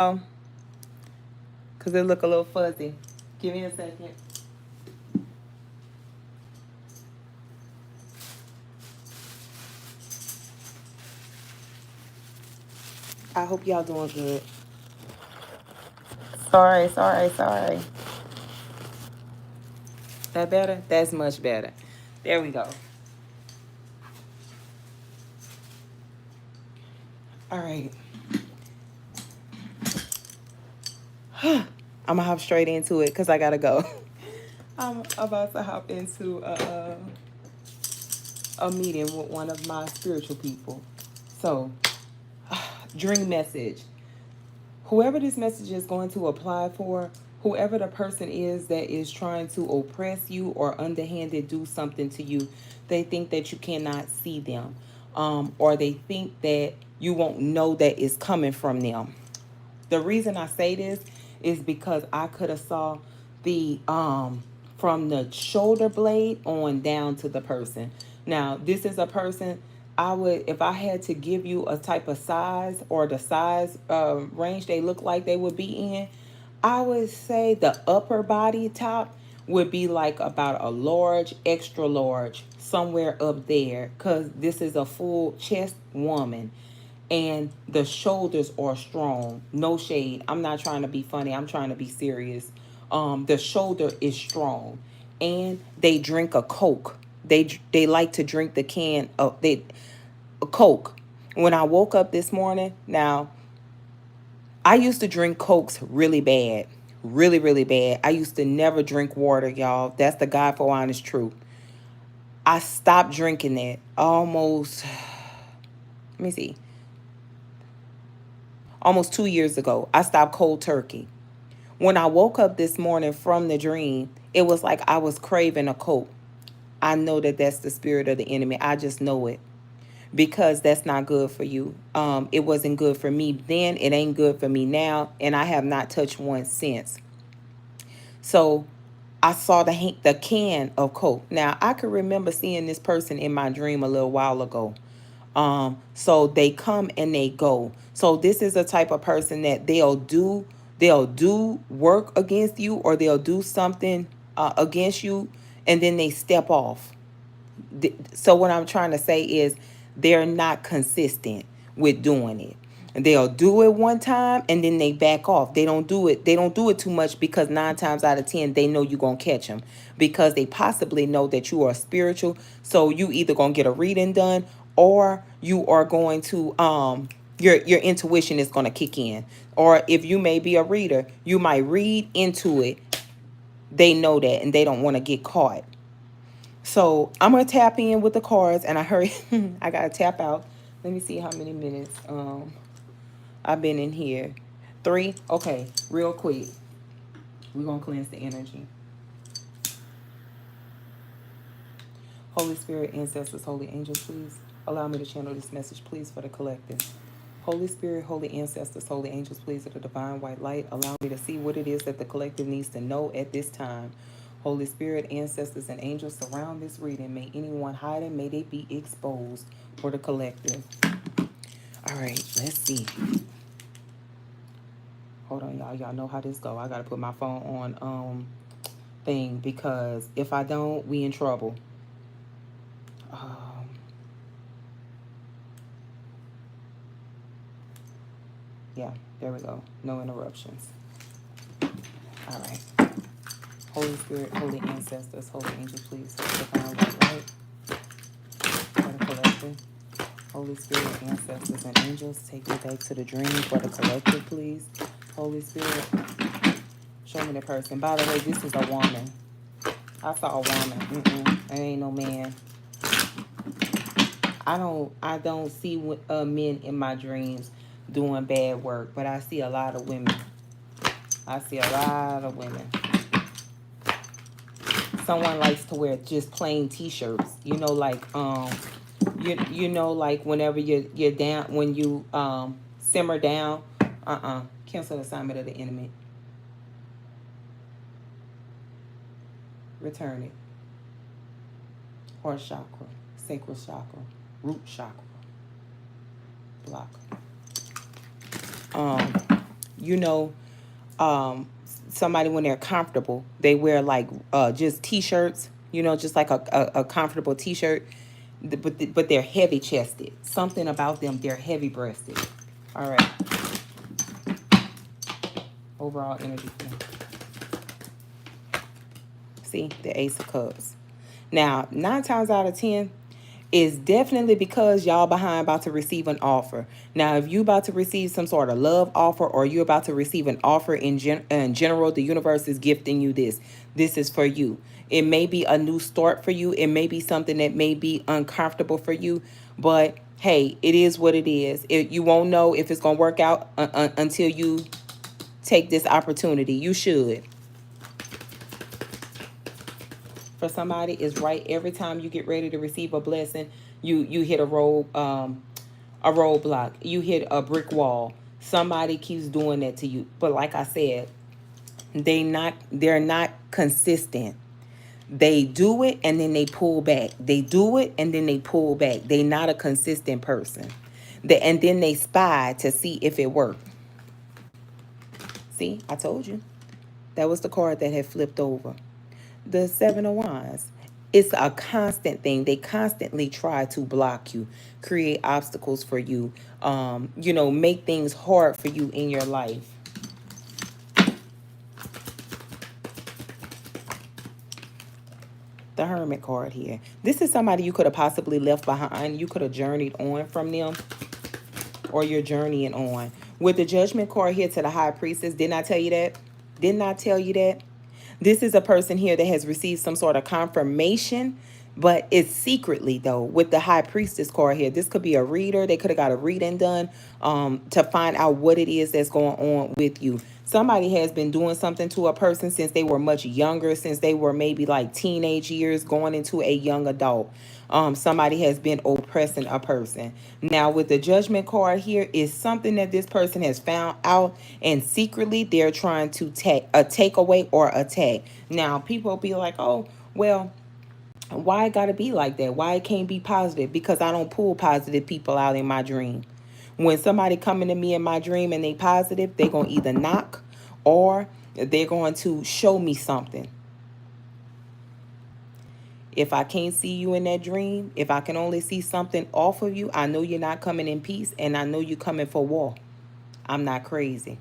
Because it look a little fuzzy. Give me a second. I hope y'all doing good. Sorry. That better? That's much better. There we go. All right. I'm gonna hop straight into it because I gotta go. I'm about to hop into a meeting with one of my spiritual people. So, dream message. Whoever this message is going to apply for, whoever the person is that is trying to oppress you or underhanded do something to you, they think that you cannot see them, or they think that you won't know that it's coming from them. The reason I say this is because I could have saw the from the shoulder blade on down to the person. Now, this is a person I would, if I had to give you a type of size or the size range they look like they would be in, I would say the upper body top would be like about a large, extra large, somewhere up there, because this is a full chest woman and the shoulders are strong. No shade. I'm not trying to be funny. I'm trying to be serious. The shoulder is strong, and they drink a Coke. They like to drink the can of they a Coke. When I woke up this morning, now I used to drink Cokes really bad, really bad. I used to never drink water, y'all. That's the God for honest truth. I stopped drinking that almost. Let me see. Almost 2 years ago, I stopped cold turkey. When I woke up this morning from the dream, it was like I was craving a Coke. I know that that's the spirit of the enemy. I just know it because that's not good for you. It wasn't good for me then. It ain't good for me now. And I have not touched one since. So I saw the can of Coke. Now, I could remember seeing this person in my dream a little while ago. So they come and they go. So this is a type of person that they'll do work against you, or they'll do something against you, and then they step off. So what I'm trying to say is they're not consistent with doing it. They'll do it one time and then they back off. They don't do it. They don't do it too much because 9 times out of 10 they know you're gonna catch them, because they possibly know that you are spiritual. So you either gonna get a reading done, or you are going to your intuition is gonna kick in. Or if you may be a reader, you might read into it. They know that and they don't want to get caught. So I'm gonna tap in with the cards, and I hurry. I gotta tap out. Let me see how many minutes I've been in here. 3. Okay, real quick. We're gonna cleanse the energy. Holy Spirit, ancestors, holy angels, please allow me to channel this message, please, for the collective. Holy Spirit, holy ancestors, holy angels, please, of the divine white light, allow me to see what it is that the collective needs to know at this time. Holy Spirit, ancestors, and angels surround this reading. May anyone hiding, may they be exposed for the collective. All right, let's see. Hold on, y'all. Y'all know how this go. I gotta put my phone on thing, because if I don't, we in trouble. Um, yeah, there we go. No interruptions. All right. Holy Spirit, holy ancestors, holy angels, please, divine white light for the collective. Holy Spirit, ancestors, and angels, take me back to the dream for the collective, please. Holy Spirit, show me the person. By the way, this is a woman. I saw a woman. There ain't no man. I don't see men in my dreams doing bad work, but I see a lot of women. I see a lot of women. Someone likes to wear just plain t-shirts. Like whenever you're down, when you simmer down, cancel the assignment of the enemy. Return it. Heart chakra, sacral chakra, root chakra, block. Um, you know, somebody when they're comfortable, they wear like just t-shirts, just like a comfortable t-shirt, but they're heavy chested. Something about them, they're heavy breasted. All right. Overall energy. See, the Ace of Cups. Now, 9 times out of 10, is definitely because y'all behind about to receive an offer. Now, if you about to receive some sort of love offer, or you about to receive an offer in general, the universe is gifting you this. This is for you. It may be a new start for you. It may be something that may be uncomfortable for you, but hey, it is what it is. You won't know if it's going to work out until you take this opportunity. You should. For somebody is right. Every time you get ready to receive a blessing, you hit a roadblock. You hit a brick wall. Somebody keeps doing that to you. But like I said, they're not consistent. They do it and then they pull back. They do it and then they pull back. They're not a consistent person. And then they spy to see if it worked. See, I told you. That was the card that had flipped over. The Seven of Wands. It's a constant thing. They constantly try to block you, create obstacles for you, make things hard for you in your life. The Hermit card here. This is somebody you could have possibly left behind. You could have journeyed on from them, or you're journeying on. With the Judgment card here to the High Priestess, didn't I tell you that? Didn't I tell you that? This is a person here that has received some sort of confirmation, but it's secretly, though, with the High Priestess card here. This could be a reader. They could have got a reading done to find out what it is that's going on with you. Somebody has been doing something to a person since they were much younger, since they were maybe like teenage years going into a young adult. Somebody has been oppressing a person. Now, with the Judgment card here, is something that this person has found out, and secretly they're trying to take away or attack. Now, people be like, oh, well, why it gotta be like that? Why it can't be positive? Because I don't pull positive people out in my dream. When somebody coming to me in my dream and they positive, they gonna either knock or they're going to show me something. If I can't see you in that dream, if I can only see something off of you, I know you're not coming in peace, and I know you're coming for war. I'm not crazy.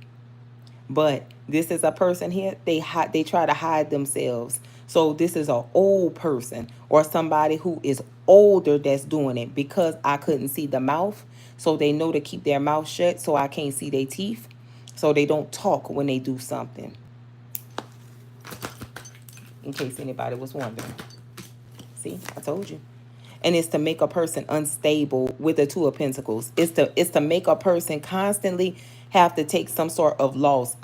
But this is a person here, they try to hide themselves. So this is an old person or somebody who is older that's doing it, because I couldn't see the mouth. So they know to keep their mouth shut, so I can't see their teeth. So they don't talk when they do something. In case anybody was wondering. See, I told you. And it's to make a person unstable with the Two of Pentacles. It's to make a person constantly have to take some sort of loss,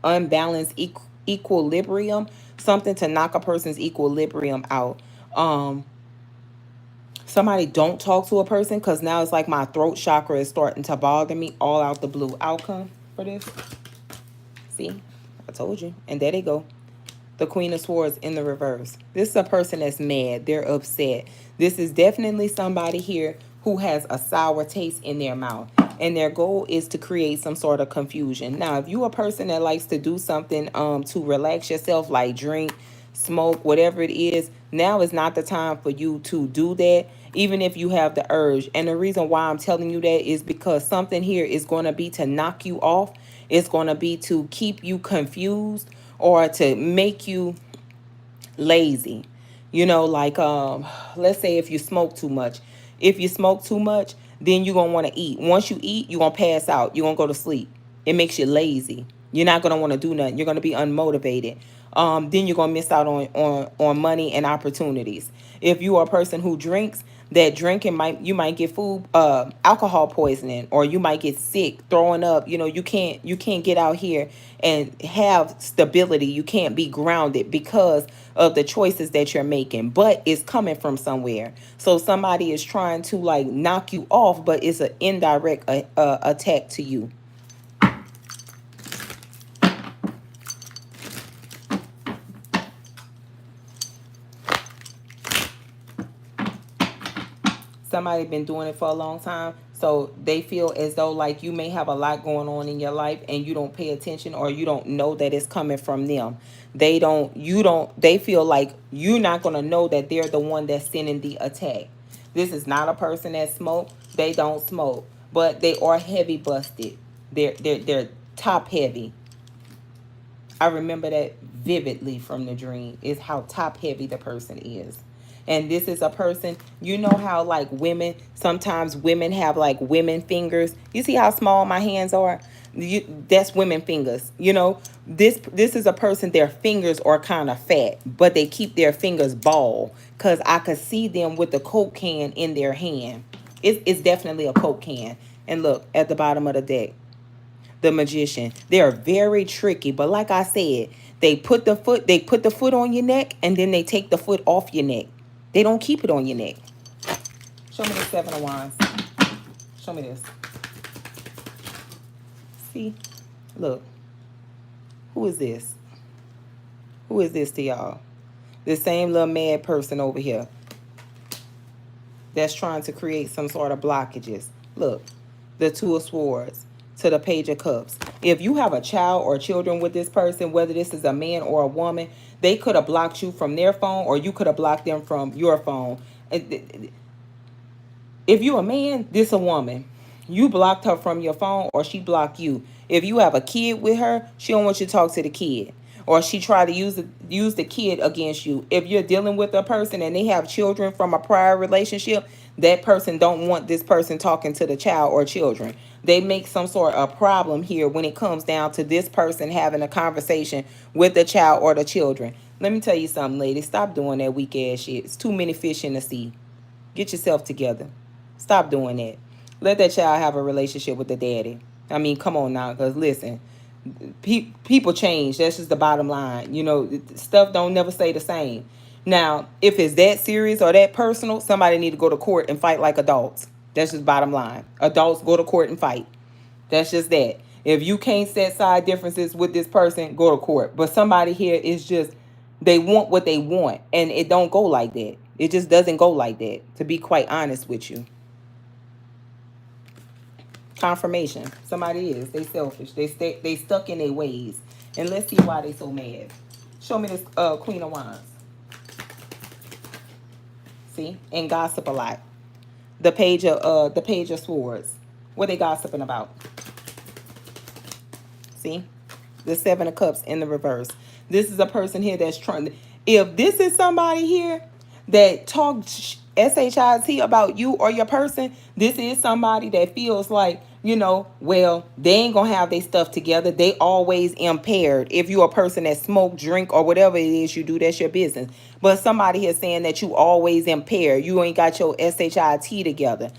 unbalanced equilibrium, something to knock a person's equilibrium out. Somebody don't talk to a person, because now it's like my throat chakra is starting to bother me, all out the blue. Outcome for this. See, I told you. And there they go. The Queen of Swords in the reverse. This is a person that's mad. They're upset. This is definitely somebody here who has a sour taste in their mouth. And their goal is to create some sort of confusion. Now, if you're a person that likes to do something to relax yourself, like drink, smoke, whatever it is, now is not the time for you to do that, even if you have the urge. And the reason why I'm telling you that is because something here is going to be to knock you off. It's going to be to keep you confused, or to make you lazy. Like let's say if you smoke too much. If you smoke too much, then you're going to want to eat. Once you eat, you're going to pass out. You're going to go to sleep. It makes you lazy. You're not going to want to do nothing. You're going to be unmotivated. Then you're going to miss out on money and opportunities. If you are a person who drinks, that drinking you might get alcohol poisoning, or you might get sick, throwing up. You can't get out here and have stability. You can't be grounded because of the choices that you're making, but it's coming from somewhere. So somebody is trying to like knock you off, but it's an indirect attack to you. Somebody been doing it for a long time. So they feel as though like you may have a lot going on in your life and you don't pay attention, or you don't know that it's coming from them. They feel like you're not going to know that they're the one that's sending the attack. This is not a person that smoke. They don't smoke, but they are heavy busted. They're top heavy. I remember that vividly from the dream, is how top heavy the person is. And this is a person, you know how like women, sometimes women have like women fingers. You see how small my hands are? That's women fingers. You know, this is a person, their fingers are kind of fat, but they keep their fingers bald, because I could see them with the Coke can in their hand. It's definitely a Coke can. And look at the bottom of the deck, the magician. They are very tricky, but like I said, they put the foot on your neck, and then they take the foot off your neck. They don't keep it on your neck. Show me the 7 of Wands. Show me this. See? Look. Who is this? Who is this to y'all? The same little mad person over here that's trying to create some sort of blockages. Look, the 2 of Swords to the Page of Cups. If you have a child or children with this person, whether this is a man or a woman, they could have blocked you from their phone, or you could have blocked them from your phone. If you a man, this a woman. You blocked her from your phone, or she blocked you. If you have a kid with her, she don't want you to talk to the kid, or she try to use the kid against you. If you're dealing with a person and they have children from a prior relationship, that person don't want this person talking to the child or children. They make some sort of problem here when it comes down to this person having a conversation with the child or the children. Let me tell you something, ladies. Stop doing that weak ass shit. It's too many fish in the sea. Get yourself together. Stop doing that. Let that child have a relationship with the daddy. I mean, come on now, because listen, people change. That's just the bottom line. You know, stuff don't never stay the same. Now, if it's that serious or that personal, somebody need to go to court and fight like adults. That's just bottom line. Adults go to court and fight. That's just that. If you can't set side differences with this person, go to court. But somebody here is just, they want what they want, and it don't go like that. It just doesn't go like that, to be quite honest with you. Confirmation. Somebody is. They selfish. They stuck in their ways. And let's see why they so mad. Show me this Queen of Wands. See? And gossip a lot. The Page of Swords. What they gossiping about? See? The 7 of Cups in the reverse. This is a person here that's trying to, if this is somebody here that talks shit about you or your person, this is somebody that feels like, you know, well, they ain't gonna have their stuff together. They always impaired. If you're a person that smoke, drink, or whatever it is you do, that's your business. But somebody here saying that you always impaired. You ain't got your shit together.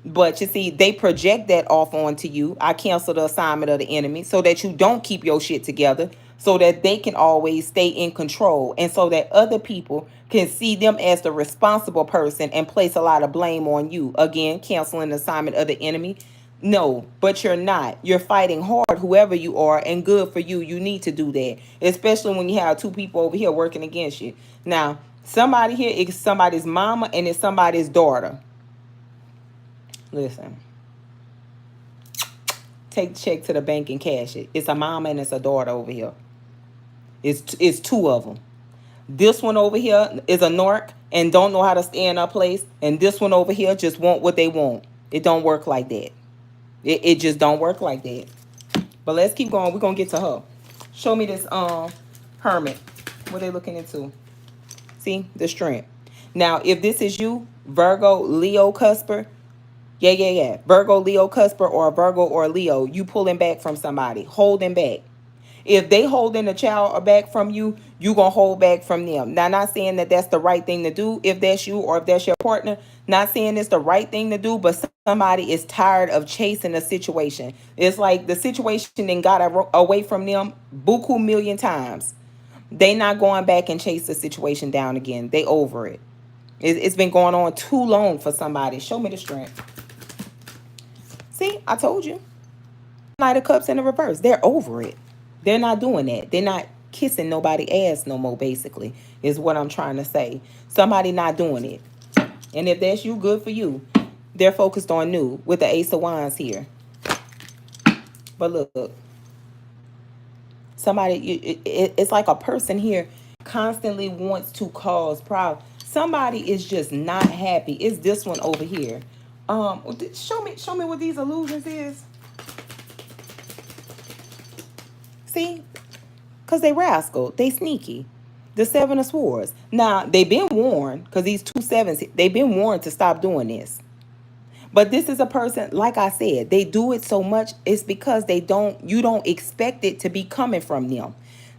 But you see, they project that off onto you. I cancel the assignment of the enemy so that you don't keep your shit together, so that they can always stay in control, and so that other people can see them as the responsible person and place a lot of blame on you. Again, canceling the assignment of the enemy. No, but you're not. You're fighting hard, whoever you are, and good for you. You need to do that, especially when you have 2 people over here working against you. Now, somebody here is somebody's mama and it's somebody's daughter. Listen, take the check to the bank and cash it. It's a mama and it's a daughter over here. It's 2 of them. This one over here is a narc and don't know how to stay in her place, and this one over here just want what they want. It don't work like that. It just don't work like that. But let's keep going. We're gonna get to her. Show me this hermit. What they looking into? See the strength. Now, if this is you, Virgo, Leo, Cusper. Yeah. Virgo, Leo, Cusper, or Virgo or Leo, you pulling back from somebody, holding back. If they holding a child back from you, you going to hold back from them. Now, not saying that that's the right thing to do if that's you or if that's your partner. Not saying it's the right thing to do, but somebody is tired of chasing a situation. It's like the situation then got away from them buku million times. They not going back and chase the situation down again. They over it. It's been going on too long for somebody. Show me the strength. See, I told you. Knight of Cups in the reverse. They're over it. They're not doing that. They're not kissing nobody ass no more, basically, is what I'm trying to say. Somebody not doing it. And if that's you, good for you. They're focused on new with the Ace of Wands here. But look, somebody, it's like a person here constantly wants to cause problems. Somebody is just not happy. It's this one over here. Show me what these illusions is. See, because they rascal, they sneaky. The Seven of Swords. Now they've been warned, because these two sevens, they've been warned to stop doing this. But this is a person, like I said, they do it so much, it's because you don't expect it to be coming from them.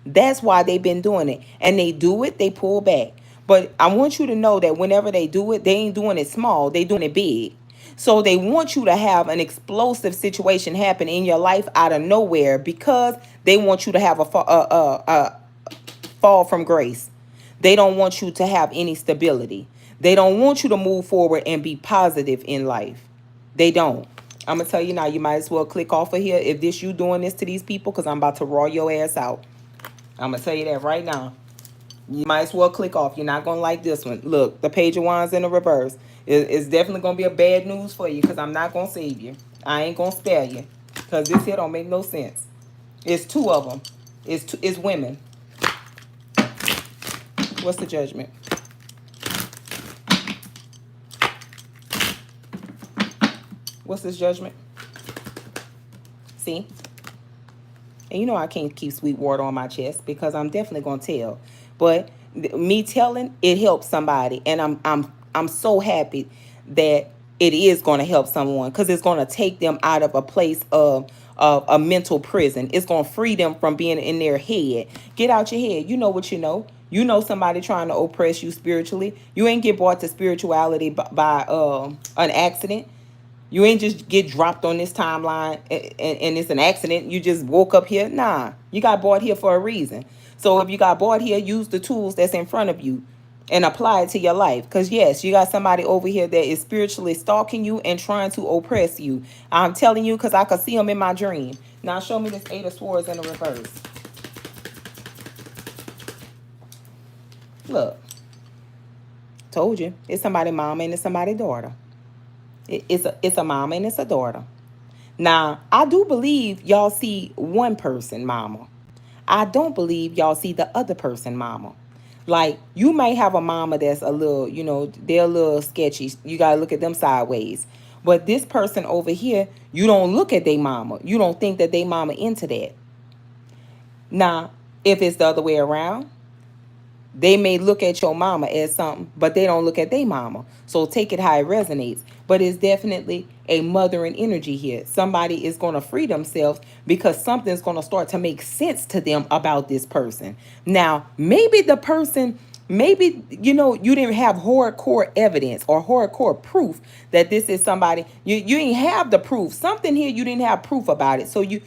That's why they've been doing it. And they do it, they pull back. But I want you to know that whenever they do it, they ain't doing it small, they doing it big. So they want you to have an explosive situation happen in your life out of nowhere, because they want you to have a fall from grace. They don't want you to have any stability. They don't want you to move forward and be positive in life. They don't. I'm going to tell you now, you might as well click off of here if this you doing this to these people, because I'm about to raw your ass out. I'm going to tell you that right now. You might as well click off. You're not going to like this one. Look, the Page of Wands in the reverse. It's definitely going to be a bad news for you, because I'm not going to save you. I ain't going to spare you, because this here don't make no sense. It's two of them. It's women. What's the judgment? What's this judgment? See? And you know I can't keep sweet water on my chest, because I'm definitely going to tell. But me telling, it helps somebody. And I'm so happy that it is going to help someone, because it's going to take them out of a place of a mental prison. It's going to free them from being in their head. Get out your head. You know what you know. You know somebody trying to oppress you spiritually. You ain't get brought to spirituality by an accident. You ain't just get dropped on this timeline and it's an accident. You just woke up here. Nah, you got brought here for a reason. So if you got brought here, use the tools that's in front of you and apply it to your life. Because yes, you got somebody over here that is spiritually stalking you and trying to oppress you. I'm telling you, because I could see them in my dream. Now show me this Eight of Swords in the reverse. Look, told you, it's somebody's mama and it's somebody's daughter. It's a mama and it's a daughter. Now, I do believe y'all see one person mama. I don't believe y'all see the other person mama. Like, you might have a mama that's a little, they're a little sketchy. You got to look at them sideways. But this person over here, you don't look at their mama. You don't think that they mama into that. Now, if it's the other way around, they may look at your mama as something, but they don't look at their mama. So take it how it resonates. But it's definitely a mothering energy here. Somebody is going to free themselves, because something's going to start to make sense to them about this person. Now, maybe the person, you didn't have hardcore evidence or hardcore proof that this is somebody. You didn't have the proof. Something here, you didn't have proof about it. So your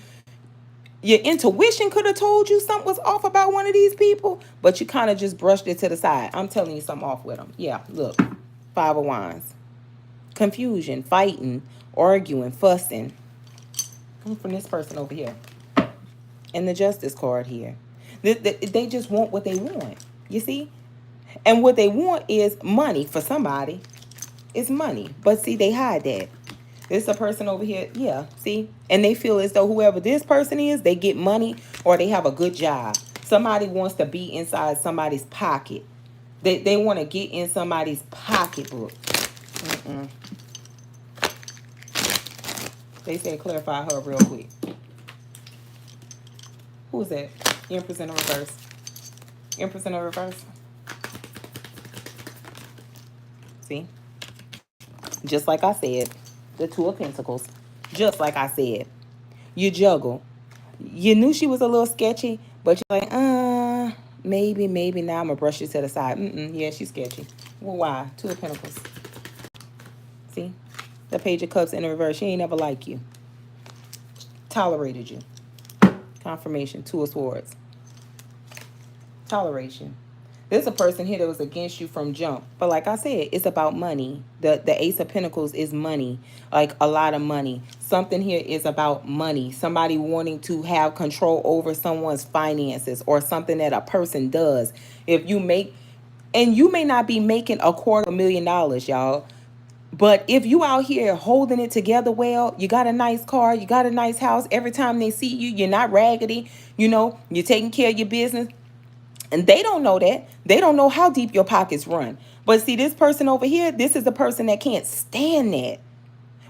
intuition could have told you something was off about one of these people, but you kind of just brushed it to the side. I'm telling you something off with them. Yeah, look. Five of Wands. Confusion, fighting, arguing, fussing. Come from this person over here. And the Justice card here. They just want what they want. You see? And what they want is money for somebody. It's money. But see, they hide that. There's a person over here, yeah, see? And they feel as though whoever this person is, they get money or they have a good job. Somebody wants to be inside somebody's pocket. They want to get in somebody's pocketbook. They said clarify her real quick. Who's that? Empress in the reverse. Empress in the reverse. See? Just like I said. The Two of Pentacles. Just like I said. You juggle. You knew she was a little sketchy, but you're like, maybe now I'm going to brush you to the side. Yeah, she's sketchy. Well, why? Two of Pentacles. See? The Page of Cups in the reverse. She ain't never like you. Tolerated you. Confirmation. Two of Swords. Toleration. There's a person here that was against you from jump. But like I said, it's about money. The Ace of Pentacles is money. Like a lot of money. Something here is about money. Somebody wanting to have control over someone's finances or something that a person does. If you make, and you may not be making $250,000, y'all. But if you out here holding it together well, you got a nice car, you got a nice house, every time they see you, you're not raggedy, you're taking care of your business. And they don't know that. They don't know how deep your pockets run. But see, this person over here, this is a person that can't stand that.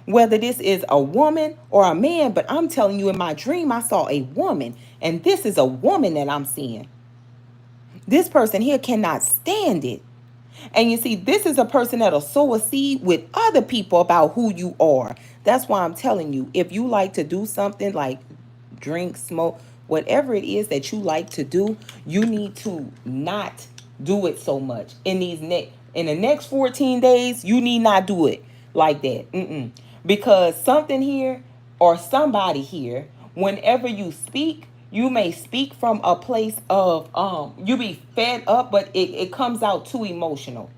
Whether this is a woman or a man, but I'm telling you, in my dream, I saw a woman. And this is a woman that I'm seeing. This person here cannot stand it. And you see, this is a person that'll sow a seed with other people about who you are. That's why I'm telling you, if you like to do something like drink, smoke, whatever it is that you like to do, you need to not do it so much. In the next 14 days, you need not do it like that. Because something here or somebody here, whenever you speak, you may speak from a place of you be fed up, but it comes out too emotional,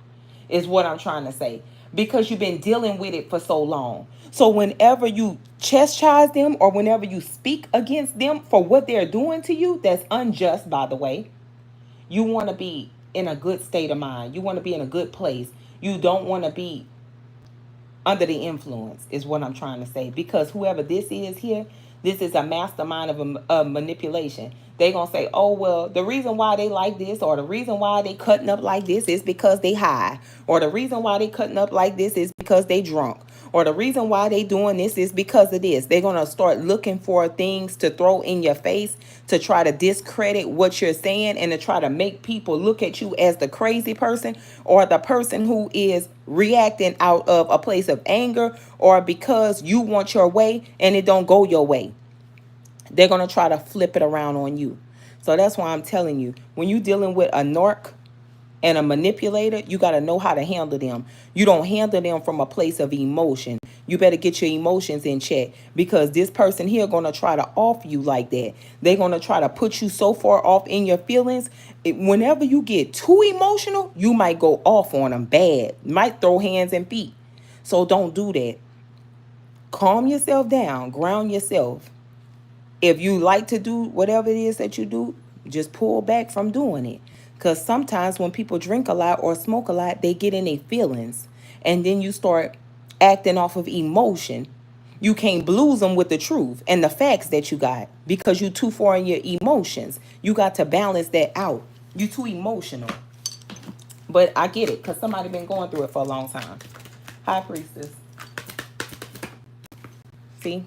is what I'm trying to say, because you've been dealing with it for so long. So whenever you chastise them or whenever you speak against them for what they're doing to you, that's unjust, by the way, you want to be in a good state of mind. You want to be in a good place. You don't want to be under the influence, is what I'm trying to say. Because whoever this is here, this is a mastermind of manipulation. They gonna say, oh well, the reason why they like this, or the reason why they cutting up like this is because they high, or the reason why they cutting up like this is because they drunk, or the reason why they doing this is because of this. They're gonna start looking for things to throw in your face to try to discredit what you're saying and to try to make people look at you as the crazy person or the person who is reacting out of a place of anger or because you want your way and it don't go your way. They're going to try to flip it around on you. So that's why I'm telling you, when you're dealing with a narc and a manipulator, you got to know how to handle them. You don't handle them from a place of emotion. You better get your emotions in check, because this person here going to try to off you like that. They're going to try to put you so far off in your feelings. Whenever you get too emotional, you might go off on them bad. Might throw hands and feet. So don't do that. Calm yourself down. Ground yourself. If you like to do whatever it is that you do, just pull back from doing it. Because sometimes when people drink a lot or smoke a lot, they get in their feelings. And then you start acting off of emotion. You can't blues them with the truth and the facts that you got, because you too far in your emotions. You got to balance that out. You too emotional. But I get it, because somebody been going through it for a long time. High Priestess. See?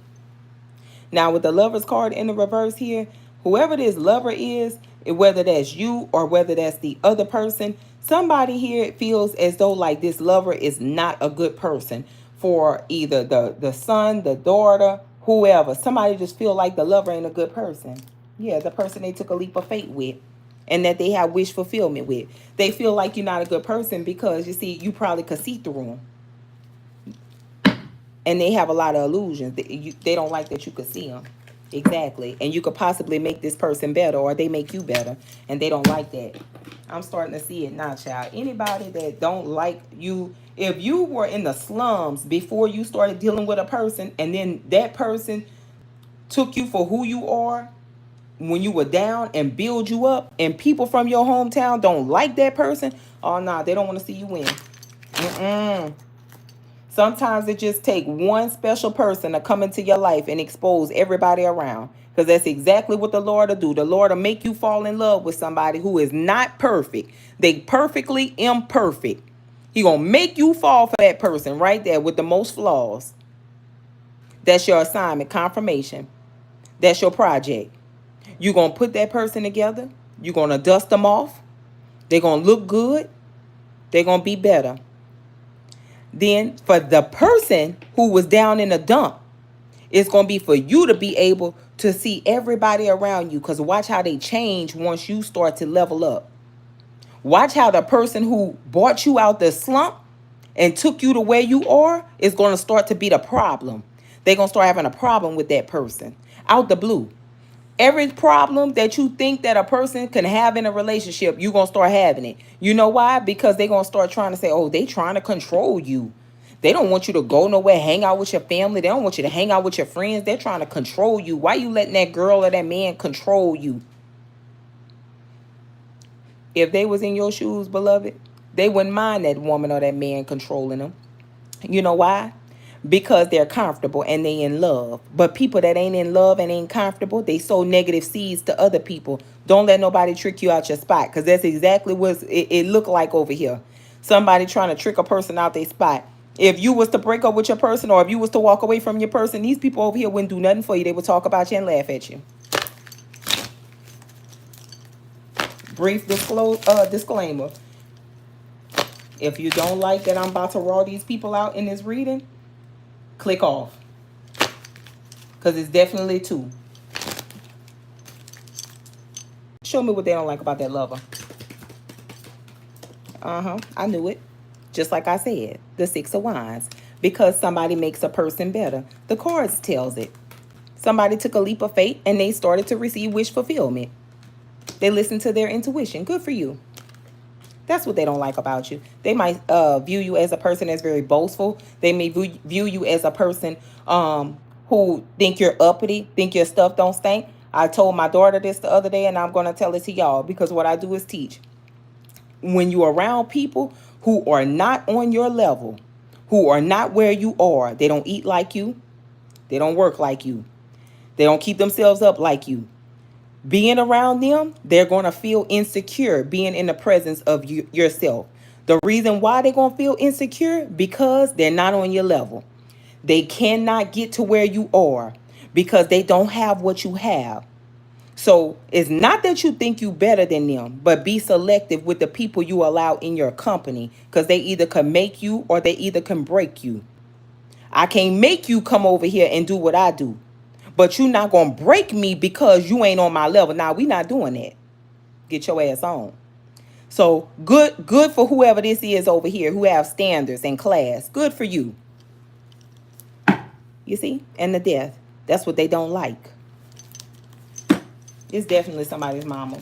Now, with the Lover's card in the reverse here, whoever this lover is, whether that's you or whether that's the other person, somebody here feels as though like this lover is not a good person for either the son, the daughter, whoever. Somebody just feel like the lover ain't a good person. Yeah, the person they took a leap of faith with and that they have wish fulfillment with. They feel like you're not a good person because, you see, you probably could see through them. And they have a lot of illusions. They don't like that you could see them. Exactly. And you could possibly make this person better, or they make you better. And they don't like that. I'm starting to see it now, child. Anybody that don't like you, if you were in the slums before you started dealing with a person, and then that person took you for who you are when you were down and build you up, and people from your hometown don't like that person, oh, nah, they don't want to see you win. Sometimes it just takes one special person to come into your life and expose everybody around. Because that's exactly what the Lord will do. The Lord will make you fall in love with somebody who is not perfect. They perfectly imperfect. He going to make you fall for that person right there with the most flaws. That's your assignment, confirmation. That's your project. You're going to put that person together. You're going to dust them off. They're going to look good. They're going to be better. Then for the person who was down in the dump, it's going to be for you to be able to see everybody around you. Because watch how they change once you start to level up. Watch how the person who brought you out the slump and took you to where you are is going to start to be the problem. They're going to start having a problem with that person out the blue. Every problem that you think that a person can have in a relationship, you're going to start having it. You know why? Because they're going to start trying to say, oh, they trying to control you. They don't want you to go nowhere, hang out with your family. They don't want you to hang out with your friends. They're trying to control you. Why you letting that girl or that man control you? If they was in your shoes, beloved, they wouldn't mind that woman or that man controlling them. You know why? Because they're comfortable and they in love. But people that ain't in love and ain't comfortable, they sow negative seeds to other people. Don't let nobody trick you out your spot, because that's exactly what it looked like over here. Somebody trying to trick a person out their spot. If you was to break up with your person, or if you was to walk away from your person, these people over here wouldn't do nothing for you. They would talk about you and laugh at you. Brief disclaimer. If you don't like that I'm about to raw these people out in this reading, click off. Because it's definitely two. Show me what they don't like about that lover. I knew it. Just like I said, the Six of Wands. Because somebody makes a person better. The cards tells it. Somebody took a leap of faith and they started to receive wish fulfillment. They listened to their intuition. Good for you. That's what they don't like about you. They might view you as a person that's very boastful. They may view you as a person who think you're uppity, think your stuff don't stink. I told my daughter this the other day, and I'm going to tell it to y'all, because what I do is teach. When you're around people who are not on your level, who are not where you are, they don't eat like you, they don't work like you, they don't keep themselves up like you. Being around them, they're going to feel insecure being in the presence of yourself. The reason why they're going to feel insecure, because they're not on your level. They cannot get to where you are because they don't have what you have. So it's not that you think you better than them, but be selective with the people you allow in your company, because they either can make you or they either can break you. I can't make you come over here and do what I do, but you're not going to break me because you ain't on my level. Now, we not doing that. Get your ass on. So good for whoever this is over here who have standards and class. Good for you. You see? And the death. That's what they don't like. It's definitely somebody's mama.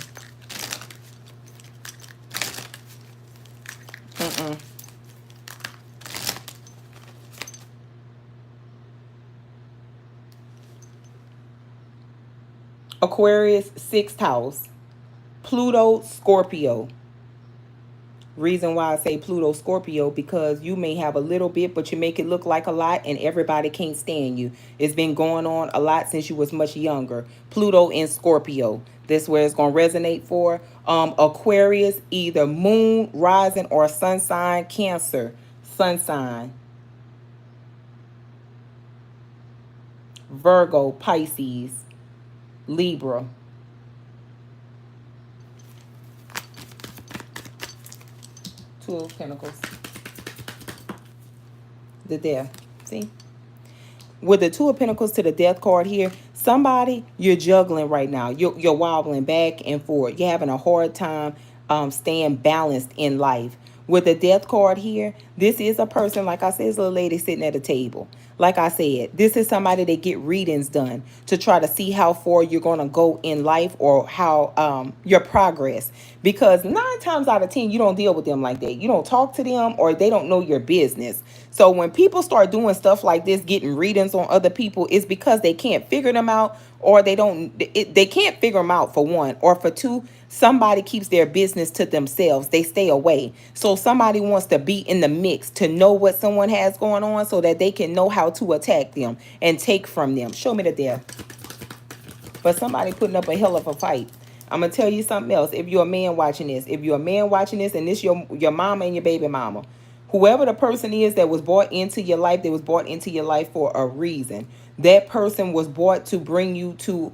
Aquarius, sixth house. Pluto, Scorpio. Reason why I say Pluto, Scorpio, because you may have a little bit, but you make it look like a lot, and everybody can't stand you. It's been going on a lot since you was much younger. Pluto in Scorpio. That's where it's going to resonate for. Aquarius, either moon, rising, or sun sign. Cancer, sun sign. Virgo, Pisces, Libra. Two of Pentacles. The death. See? With the Two of Pentacles to the death card here, somebody, you're juggling right now. You're wobbling back and forth. You're having a hard time staying balanced in life. With the death card here, this is a person, like I said, this little lady sitting at a table. Like I said, this is somebody that get readings done to try to see how far you're going to go in life, or how your progress. Because 9 times out of 10, you don't deal with them like that. You don't talk to them, or they don't know your business. So when people start doing stuff like this, getting readings on other people, it's because they can't figure them out, or they can't figure them out, for one. Or for two, somebody keeps their business to themselves. They stay away. So somebody wants to be in the mix to know what someone has going on, so that they can know how to attack them and take from them. Show me the death. But somebody putting up a hell of a fight. I'm going to tell you something else. If you're a man watching this, and this your mama and your baby mama, whoever the person is that was brought into your life, they was brought into your life for a reason. That person was brought to bring you to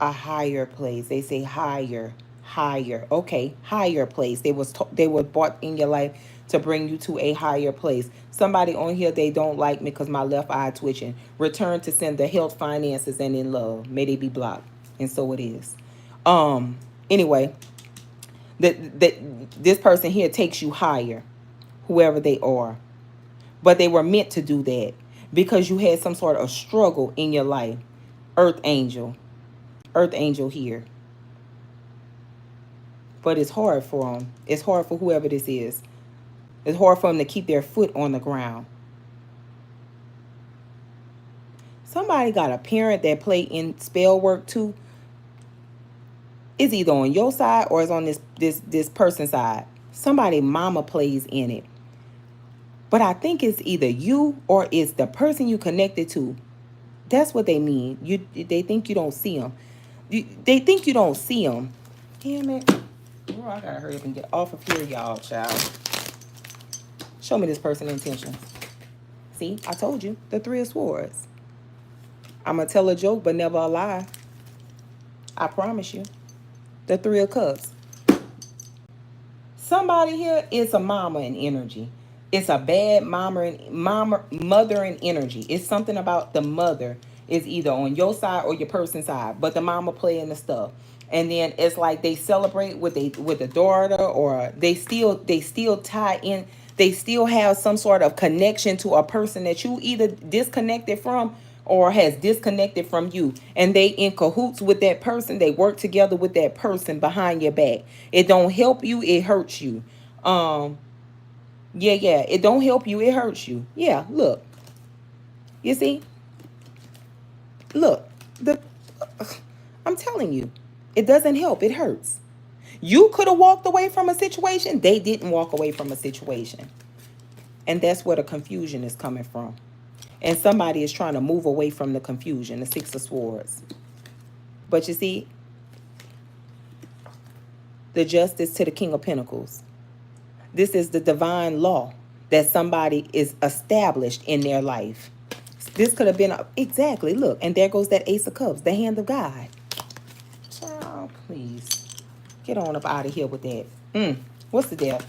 a higher place. They say higher. Okay, higher place. They were brought in your life to bring you to a higher place. Somebody on here, they don't like me because my left eye twitching. Return to sender, health, finances, and in love. May they be blocked. And so it is. Anyway, this person here takes you higher, whoever they are. But they were meant to do that because you had some sort of struggle in your life. Earth angel here. But it's hard for them. It's hard for whoever this is. It's hard for them to keep their foot on the ground. Somebody got a parent that play in spell work too. It's either on your side or it's on this person's side. Somebody mama plays in it. But I think it's either you or it's the person you connected to. That's what they mean. They think you don't see them. They think you don't see them. Damn it. Oh, I gotta hurry up and get off of here, y'all, child. Show me this person intention. See, I told you. The Three of Swords. I'm gonna tell a joke, but never a lie. I promise you. The Three of Cups. Somebody here is a mama in energy. It's a bad mother in energy. It's something about the mother is either on your side or your person's side, but the mama playing the stuff. And then it's like they celebrate with the daughter, or they still tie in. They still have some sort of connection to a person that you either disconnected from or has disconnected from you, and they in cahoots with that person. They work together with that person behind your back. It don't help you, it hurts you. Yeah, it don't help you, it hurts you. Yeah, look, you see, look, the I'm telling you, it doesn't help, it hurts. You could have walked away from a situation. They didn't walk away from a situation, and that's where the confusion is coming from. And somebody is trying to move away from the confusion, the Six of Swords. But you see, the Justice to the King of Pentacles. This is the divine law that somebody is established in their life. This could have been, exactly, look, and there goes that Ace of Cups, the hand of God. Child, please. Get on up out of here with that. What's the deal?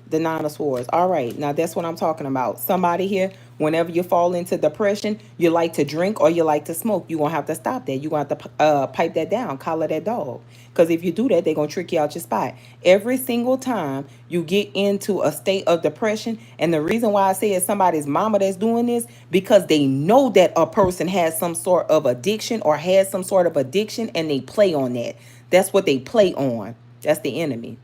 The Nine of Swords. All right, now that's what I'm talking about. Somebody here, whenever you fall into depression, you like to drink or you like to smoke. You're going to have to stop that. You're going to have to pipe that down, collar that dog. Because if you do that, they're going to trick you out your spot. Every single time you get into a state of depression, and the reason why I say it's somebody's mama that's doing this, because they know that a person has some sort of addiction or has some sort of addiction, and they play on that. That's what they play on. That's the enemy.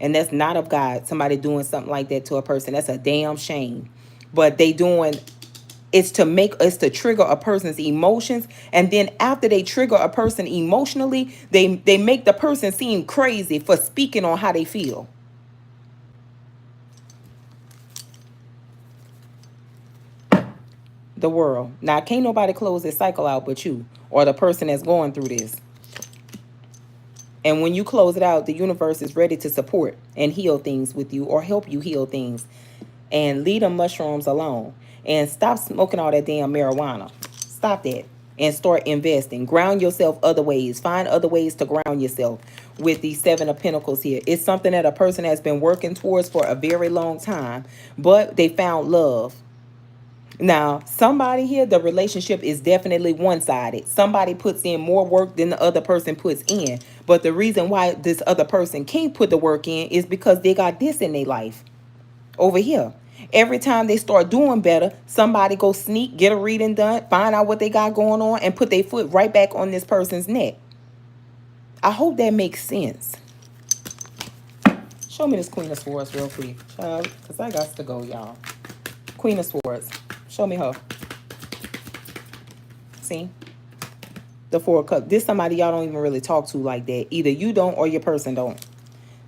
And that's not of God. Somebody doing something like that to a person. That's a damn shame. But they doing, it's to trigger a person's emotions. And then after they trigger a person emotionally, they make the person seem crazy for speaking on how they feel. The World. Now, can't nobody close this cycle out but you or the person that's going through this. And when you close it out, the universe is ready to support and heal things with you or help you heal things. And leave them mushrooms alone. And stop smoking all that damn marijuana. Stop that. And start investing. Ground yourself other ways. Find other ways to ground yourself with these Seven of Pentacles here. It's something that a person has been working towards for a very long time. But they found love. Now, somebody here, the relationship is definitely one-sided. Somebody puts in more work than the other person puts in. But the reason why this other person can't put the work in is because they got this in their life. Over here. Every time they start doing better, somebody go sneak, get a reading done, find out what they got going on, and put their foot right back on this person's neck. I hope that makes sense. Show me this Queen of Swords real quick, child, because I got to go, y'all. Queen of Swords. Show me her. See? The Four of Cups. This somebody y'all don't even really talk to like that. Either you don't or your person don't.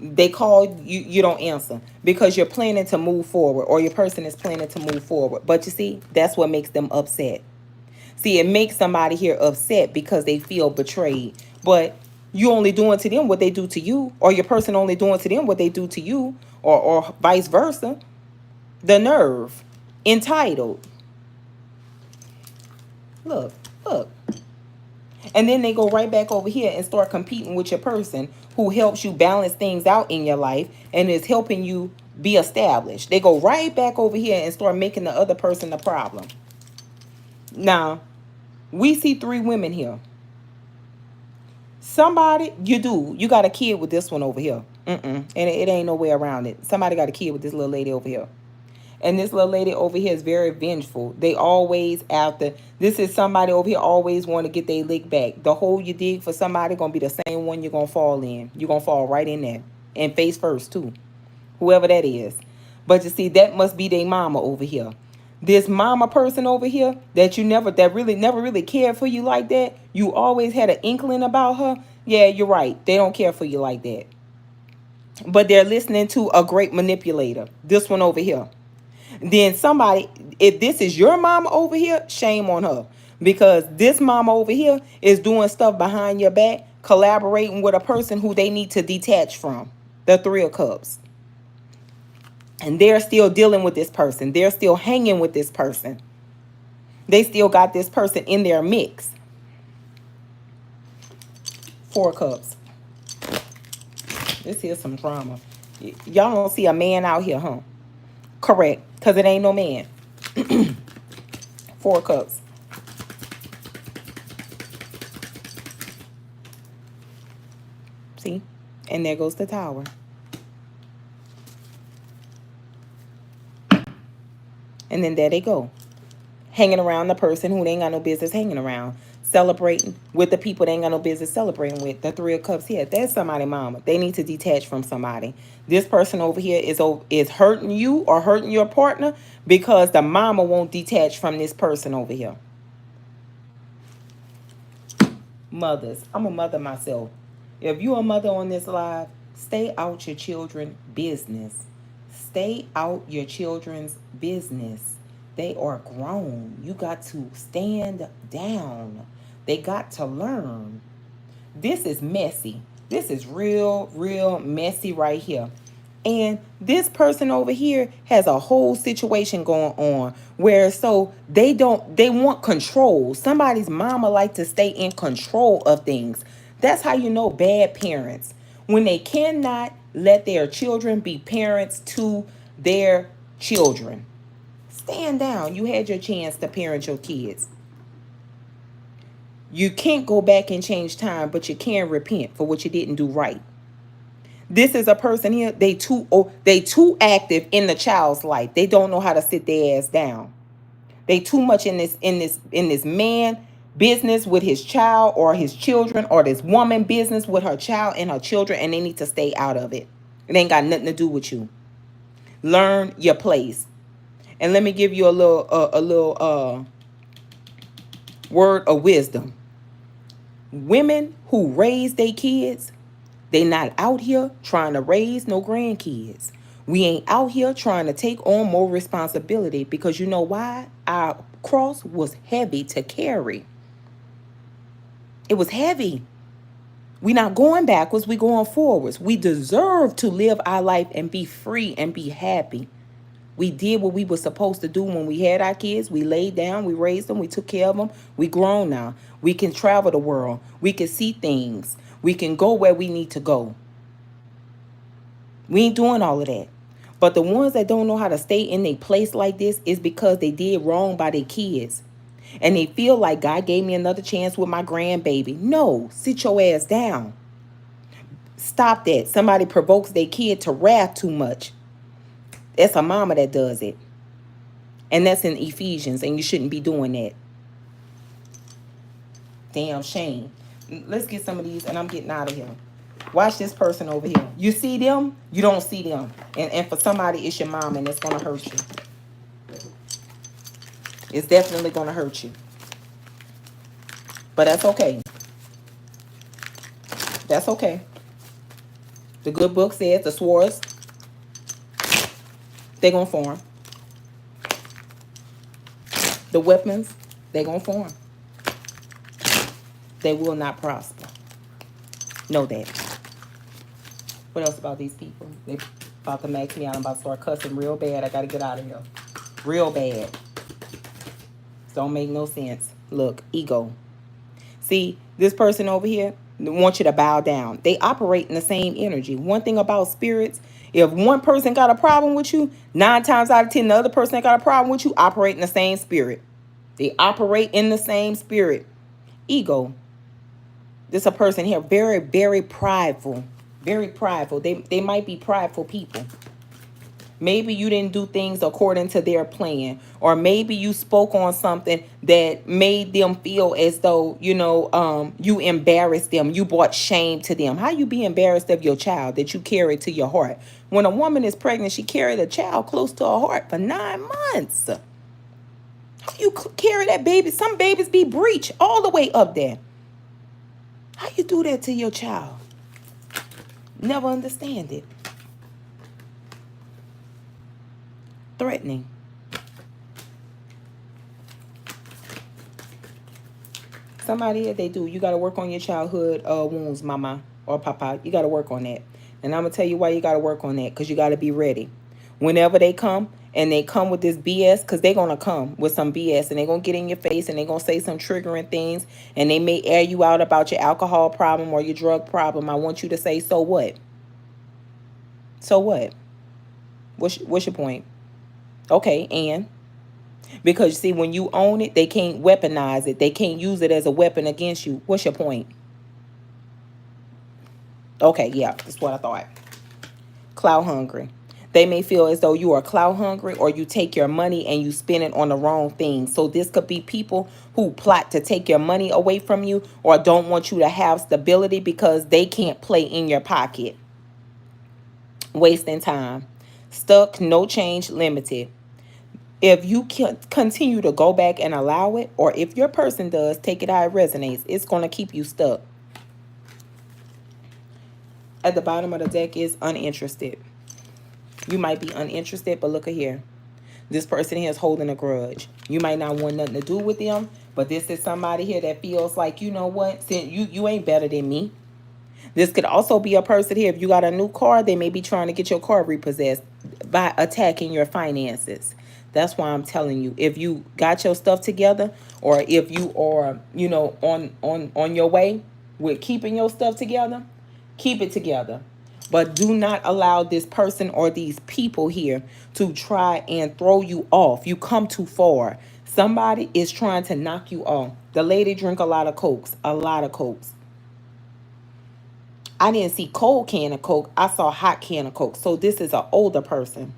They call you, you don't answer because you're planning to move forward or your person is planning to move forward. But you see, that's what makes them upset. See, it makes somebody here upset because they feel betrayed. But you only doing to them what they do to you, or your person only doing to them what they do to you, or vice versa. The nerve. Entitled. Look. And then they go right back over here and start competing with your person who helps you balance things out in your life and is helping you be established. They go right back over here and start making the other person the problem. Now, we see three women here. Somebody, you got a kid with this one over here. And it ain't no way around it. Somebody got a kid with this little lady over here. And this little lady over here is very vengeful. They always after. This is somebody over here always want to get their lick back. The hole you dig for somebody going to be the same one you're going to fall in. You're going to fall right in there. And face first too. Whoever that is. But you see, that must be their mama over here. This mama person over here that never really cared for you like that. You always had an inkling about her. Yeah, you're right. They don't care for you like that. but they're listening to a great manipulator. This one over here. Then somebody, if this is your mama over here, shame on her. Because this mama over here is doing stuff behind your back, collaborating with a person who they need to detach from. The Three of Cups. And they're still dealing with this person. They're still hanging with this person. They still got this person in their mix. Four of Cups. This here's some drama. Y'all don't see a man out here, huh? Correct. Because it ain't no man. Four of Cups. See? And there goes the Tower. And then there they go. Hanging around the person who they ain't got no business hanging around. Celebrating with the people they ain't got no business celebrating with. The Three of Cups here. That's somebody mama. They need to detach from somebody. This person over here is hurting you or hurting your partner because the mama won't detach from this person over here. Mothers. I'm a mother myself. If you're a mother on this live, stay out your children's business. Stay out your children's business. They are grown. You got to stand down. They got to learn. This is messy. This is real messy right here. And this person over here has a whole situation going on where so they want control. Somebody's mama like to stay in control of things. That's how you know bad parents. When they cannot let their children be parents to their children. Stand down. You had your chance to parent your kids. You can't go back and change time, but you can repent for what you didn't do right. This is a person here, they too active in the child's life. They don't know how to sit their ass down. They too much in this man business with his child or his children, or this woman business with her child and her children, and they need to stay out of it. It ain't got nothing to do with you. Learn your place. And let me give you a little word of wisdom. Women who raise their kids, they not out here trying to raise no grandkids. We ain't out here trying to take on more responsibility because you know why? Our cross was heavy to carry. It was heavy. We not going backwards, we going forwards. We deserve to live our life and be free and be happy. We did what we were supposed to do when we had our kids. We laid down, we raised them, we took care of them. We grown now. We can travel the world. We can see things. We can go where we need to go. We ain't doing all of that. But the ones that don't know how to stay in a place like this is because they did wrong by their kids. And they feel like God gave me another chance with my grandbaby. No, sit your ass down. Stop that. Somebody provokes their kid to wrath too much. That's a mama that does it. And that's in Ephesians, and you shouldn't be doing that. Damn shame. Let's get some of these, and I'm getting out of here. Watch this person over here. You see them, you don't see them. And for somebody, it's your mom, and it's going to hurt you. It's definitely going to hurt you. But that's okay. That's okay. The good book says the swords, they're going to form. The weapons, they're going to form. They will not prosper. Know that. What else about these people? They about to max me out. I'm about to start cussing real bad. I got to get out of here. Real bad. Don't make no sense. Look, ego. See, this person over here wants you to bow down. They operate in the same energy. One thing about spirits, if one person got a problem with you, 9 times out of 10, the other person that got a problem with you operate in the same spirit. They operate in the same spirit. Ego. This a person here, very prideful. Very prideful. They might be prideful people. Maybe you didn't do things according to their plan. Or maybe you spoke on something that made them feel as though, you embarrassed them. You brought shame to them. How you be embarrassed of your child that you carried to your heart? When a woman is pregnant, she carried a child close to her heart for 9 months. How you carry that baby? Some babies be breech all the way up there. How you do that to your child? Never understand it. threatening. Somebody here, they do. You got to work on your childhood wounds, mama or papa. You got to work on that. And I'm going to tell you why you got to work on that. Because you got to be ready. Whenever they come, and they come with this BS, because they're going to come with some BS, and they're going to get in your face, and they're going to say some triggering things, and they may air you out about your alcohol problem or your drug problem. I want you to say, so what? So what? What's your point? Okay, and because see, when you own it, they can't weaponize it. They can't use it as a weapon against you. What's your point? Okay, yeah, that's what I thought. Clout hungry. They may feel as though you are clout hungry, or you take your money and you spend it on the wrong things. So this could be people who plot to take your money away from you, or don't want you to have stability because they can't play in your pocket. Wasting time. Stuck, no change, limited. If you can continue to go back and allow it, or if your person does, take it how it resonates, it's going to keep you stuck. At the bottom of the deck is uninterested. You might be uninterested, but look at here. This person here is holding a grudge. You might not want nothing to do with them, but this is somebody here that feels like, you know what, since you ain't better than me. This could also be a person here. If you got a new car, they may be trying to get your car repossessed by attacking your finances. That's why I'm telling you, if you got your stuff together, or if you are, on your way with keeping your stuff together, keep it together. But do not allow this person or these people here to try and throw you off. You come too far. Somebody is trying to knock you off. The lady drink a lot of Cokes, a lot of Cokes. I didn't see cold can of Coke. I saw hot can of Coke. So this is an older person.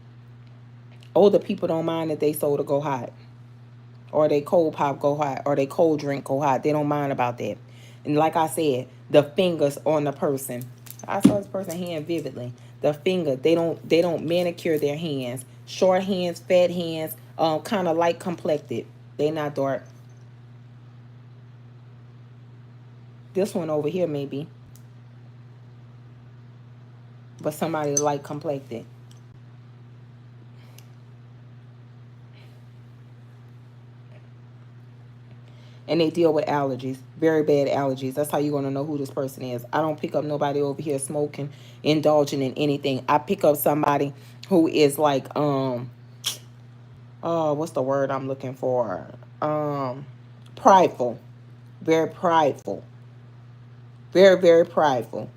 Older people don't mind if they soda go hot, or they cold pop go hot, or they cold drink go hot. They don't mind about that. And like I said, the fingers on the person. I saw this person's hand vividly. The finger, they don't manicure their hands. Short hands, fat hands, kind of light complected. They not dark. This one over here maybe, but somebody light complected. And they deal with allergies, very bad allergies. That's how you're going to know who this person is. I don't pick up nobody over here smoking, indulging in anything. I pick up somebody who is like, what's the word I'm looking for? Prideful, very prideful, very, very prideful.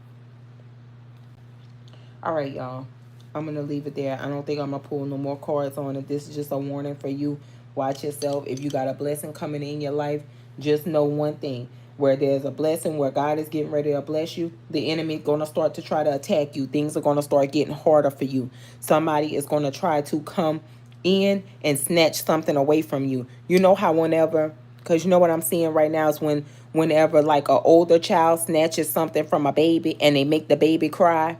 All right, y'all. I'm going to leave it there. I don't think I'm going to pull no more cards on it. This is just a warning for you. Watch yourself. If you got a blessing coming in your life, just know one thing. Where there's a blessing, where God is getting ready to bless you, the enemy is going to start to try to attack you. Things are going to start getting harder for you. Somebody is going to try to come in and snatch something away from you. You know how whenever, because you know what I'm seeing right now is whenever like an older child snatches something from a baby and they make the baby cry.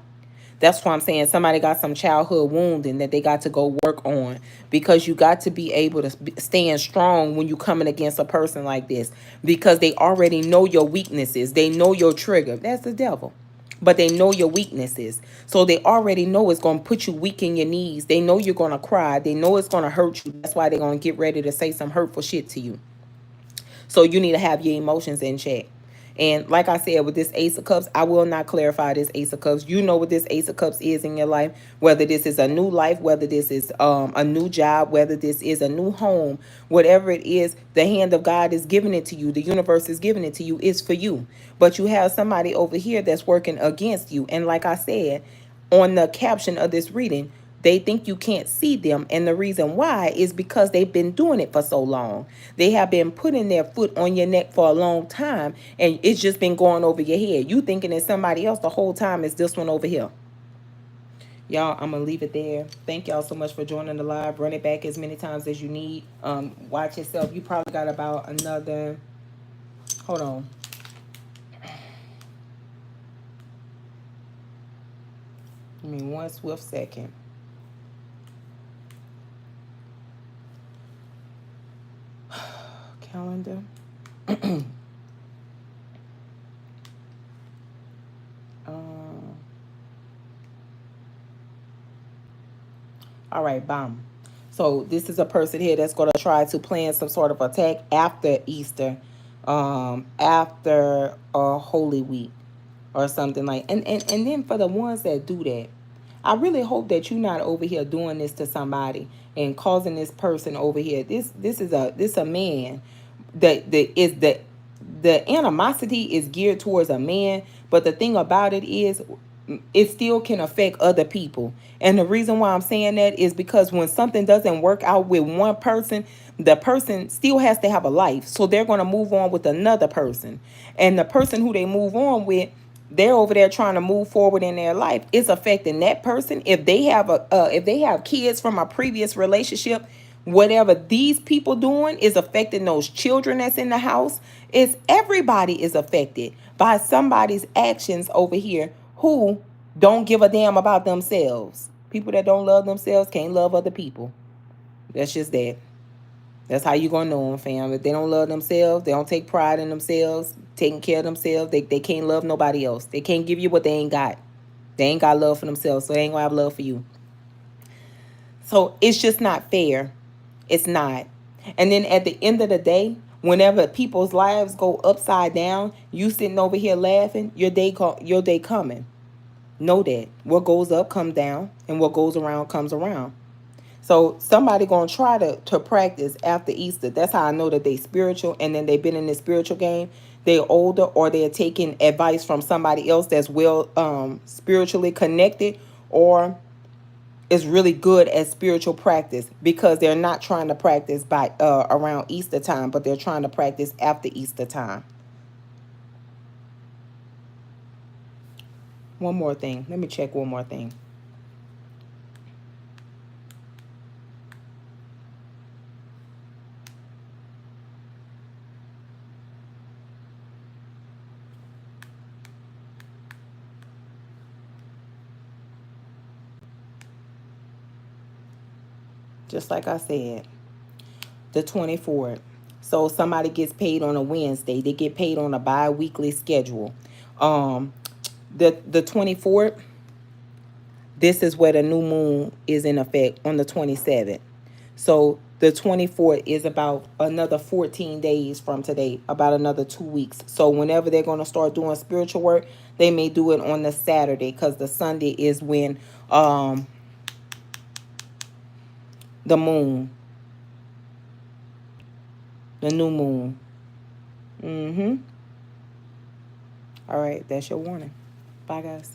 That's why I'm saying somebody got some childhood wounding that they got to go work on, because you got to be able to stand strong when you coming against a person like this, because they already know your weaknesses. They know your trigger. That's the devil. But they know your weaknesses. So they already know it's going to put you weak in your knees. They know you're going to cry. They know it's going to hurt you. That's why they're going to get ready to say some hurtful shit to you. So you need to have your emotions in check. And like I said, with this Ace of Cups, I will not clarify this Ace of Cups. You know what this Ace of Cups is in your life, whether this is a new life, whether this is a new job, whether this is a new home, whatever it is, the hand of God is giving it to you. The universe is giving it to you. It's for you. But you have somebody over here that's working against you. And like I said, on the caption of this reading, they think you can't see them, and the reason why is because they've been doing it for so long. They have been putting their foot on your neck for a long time, and it's just been going over your head. You thinking it's somebody else the whole time. Is this one over here. Y'all, I'm going to leave it there. Thank y'all so much for joining the live. Run it back as many times as you need. Watch yourself. You probably got about another, hold on. Give me one swift second. Calendar. All right, bomb. So this is a person here that's going to try to plan some sort of attack after Easter, after Holy Week or something like. And then for the ones that do that, I really hope that you're not over here doing this to somebody and causing this person over here. This a man the animosity is geared towards a man, but the thing about it is it still can affect other people. And the reason why I'm saying that is because when something doesn't work out with one person, the person still has to have a life. So they're going to move on with another person. And the person who they move on with, they're over there trying to move forward in their life. It's affecting that person. If they have kids from a previous relationship, whatever these people doing is affecting those children that's in the house. Is everybody is affected by somebody's actions over here who don't give a damn about themselves. People that don't love themselves can't love other people. That's just that. That's how you gonna know them, fam. If they don't love themselves, they don't take pride in themselves, taking care of themselves, they can't love nobody else. They can't give you what they ain't got. They ain't got love for themselves, so they ain't gonna have love for you. So it's just not fair. It's not. And then at the end of the day, whenever people's lives go upside down, you sitting over here laughing, your day coming. Know that. What goes up comes down, and what goes around comes around. So somebody gonna try to practice after Easter. That's how I know that they spiritual, and then they've been in the spiritual game. They're older, or they're taking advice from somebody else that's well spiritually connected, or is really good at spiritual practice, because they're not trying to practice by around Easter time, but they're trying to practice after Easter time. One more thing. Let me check one more thing. Just like I said, the 24th. So somebody gets paid on a Wednesday. They get paid on a bi-weekly schedule. Um, the 24th, this is where the new moon is in effect on the 27th. So the 24th is about another 14 days from today, about another 2 weeks. So whenever they're going to start doing spiritual work, they may do it on the Saturday, because the Sunday is when the moon, the new moon. Mm-hmm. All right, that's your warning. Bye, guys.